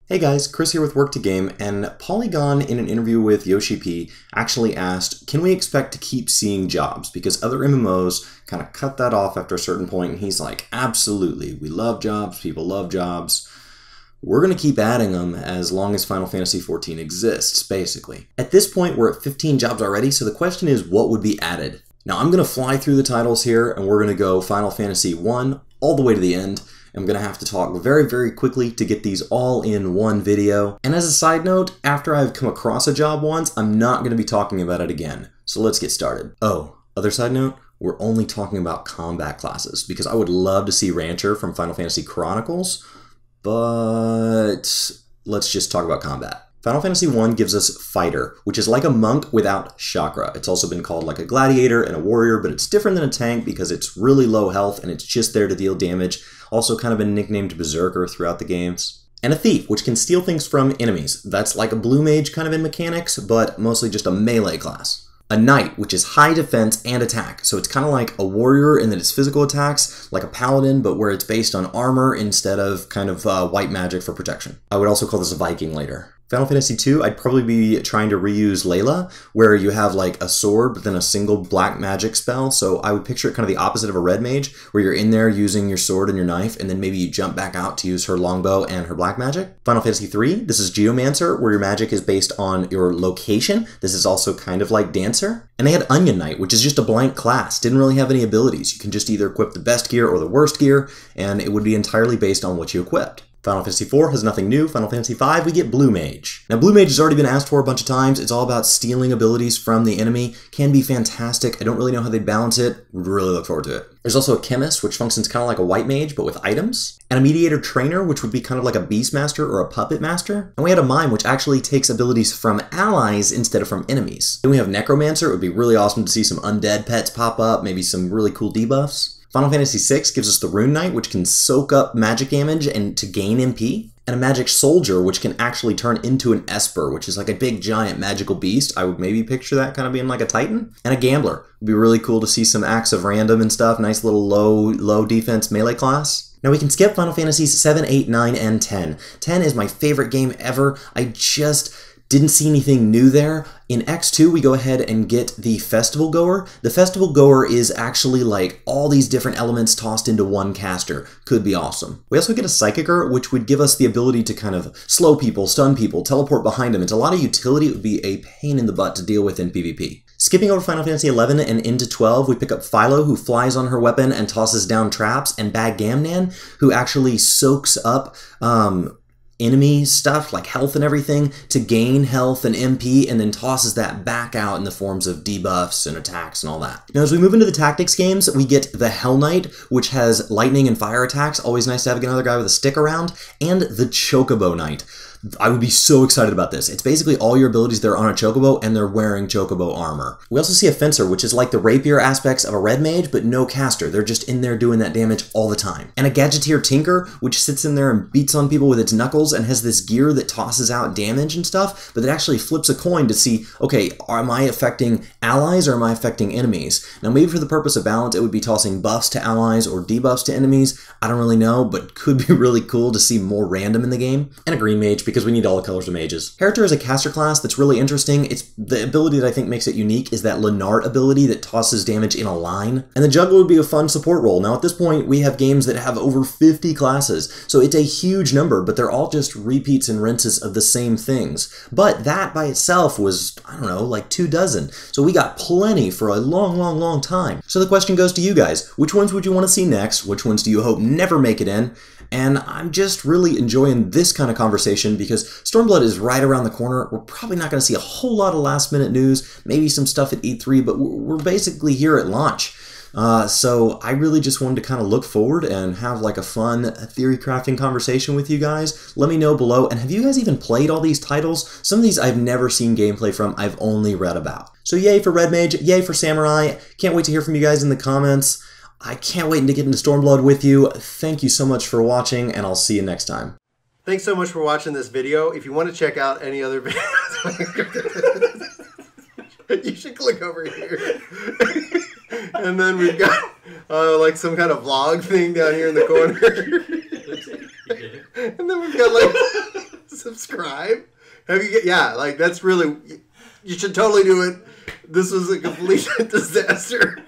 Hey guys, Chris here with Work2Game, and Polygon in an interview with Yoshi-P actually asked, can we expect to keep seeing jobs? Because other MMOs kind of cut that off after a certain point, and he's like, absolutely, we love jobs, people love jobs. We're going to keep adding them as long as Final Fantasy XIV exists, basically. At this point, we're at 15 jobs already, so the question is, what would be added? Now, I'm going to fly through the titles here, and we're going to go Final Fantasy I all the way to the end. I'm going to have to talk very, very quickly to get these all in one video. And as a side note, after I've come across a job once, I'm not going to be talking about it again. So let's get started. Oh, other side note, we're only talking about combat classes because I would love to see Rancher from Final Fantasy Chronicles, but let's just talk about combat. Final Fantasy I gives us Fighter, which is like a monk without chakra. It's also been called like a gladiator and a warrior, but it's different than a tank because it's really low health and it's just there to deal damage. Also kind of been nicknamed Berserker throughout the games. And a Thief, which can steal things from enemies. That's like a Blue Mage kind of in mechanics, but mostly just a melee class. A Knight, which is high defense and attack. So it's kind of like a warrior in that it's physical attacks, like a paladin, but where it's based on armor instead of kind of white magic for protection. I would also call this a Viking later. Final Fantasy II, I'd probably be trying to reuse Layla, where you have like a sword, but then a single black magic spell. So I would picture it kind of the opposite of a red mage, where you're in there using your sword and your knife, and then maybe you jump back out to use her longbow and her black magic. Final Fantasy III, this is Geomancer, where your magic is based on your location. This is also kind of like Dancer. And they had Onion Knight, which is just a blank class. Didn't really have any abilities. You can just either equip the best gear or the worst gear, and it would be entirely based on what you equipped. Final Fantasy IV has nothing new. Final Fantasy V, we get Blue Mage. Now, Blue Mage has already been asked for a bunch of times. It's all about stealing abilities from the enemy. Can be fantastic. I don't really know how they balance it. Would really look forward to it. There's also a Chemist, which functions kind of like a White Mage, but with items. And a Mediator Trainer, which would be kind of like a Beastmaster or a Puppet Master. And we had a Mime, which actually takes abilities from allies instead of from enemies. Then we have Necromancer. It would be really awesome to see some undead pets pop up, maybe some really cool debuffs. Final Fantasy VI gives us the Rune Knight, which can soak up magic damage and to gain MP. And a Magic Soldier, which can actually turn into an Esper, which is like a big, giant, magical beast. I would maybe picture that kind of being like a Titan. And a Gambler. It would be really cool to see some acts of random and stuff. Nice little low defense melee class. Now we can skip Final Fantasies 7, 8, 9, and 10. 10 is my favorite game ever. I just didn't see anything new there. In X2, we go ahead and get the Festival Goer. The Festival Goer is actually like all these different elements tossed into one caster. Could be awesome. We also get a Psychicer, which would give us the ability to kind of slow people, stun people, teleport behind them. It's a lot of utility. It would be a pain in the butt to deal with in PvP. Skipping over Final Fantasy XI and into 12, we pick up Philo, who flies on her weapon and tosses down traps, and AGAGaming, who actually soaks up enemy stuff like health and everything to gain health and MP, and then tosses that back out in the forms of debuffs and attacks and all that. Now as we move into the tactics games, we get the Hell Knight, which has lightning and fire attacks. Always nice to have another guy with a stick around. And the Chocobo Knight. I would be so excited about this. It's basically all your abilities that are on a Chocobo, and they're wearing Chocobo armor. We also see a Fencer, which is like the rapier aspects of a red mage, but no caster. They're just in there doing that damage all the time. And a Gadgeteer Tinker, which sits in there and beats on people with its knuckles and has this gear that tosses out damage and stuff, but that actually flips a coin to see, okay, am I affecting allies or am I affecting enemies? Now maybe for the purpose of balance, it would be tossing buffs to allies or debuffs to enemies. I don't really know, but could be really cool to see more random in the game. And a Green Mage, because we need all the colors of mages. Character is a caster class that's really interesting. It's the ability that I think makes it unique is that Lenart ability that tosses damage in a line. And the Juggler would be a fun support role. Now at this point, we have games that have over 50 classes, so it's a huge number, but they're all just repeats and rinses of the same things. But that by itself was, I don't know, like 24. So we got plenty for a long time. So the question goes to you guys. Which ones would you want to see next? Which ones do you hope never make it in? And I'm just really enjoying this kind of conversation because Stormblood is right around the corner. We're probably not going to see a whole lot of last minute news, maybe some stuff at E3, but we're basically here at launch. So I really just wanted to kind of look forward and have like a fun theory crafting conversation with you guys. Let me know below. And have you guys even played all these titles? Some of these I've never seen gameplay from. I've only read about. So yay for Red Mage, yay for Samurai. Can't wait to hear from you guys in the comments. I can't wait to get into Stormblood with you. Thank you so much for watching, and I'll see you next time. Thanks so much for watching this video. If you want to check out any other videos, you should click over here. And then we've got like some kind of vlog thing down here in the corner. And then we've got like subscribe. Have you? Yeah, like that's really. You should totally do it. This was a complete disaster.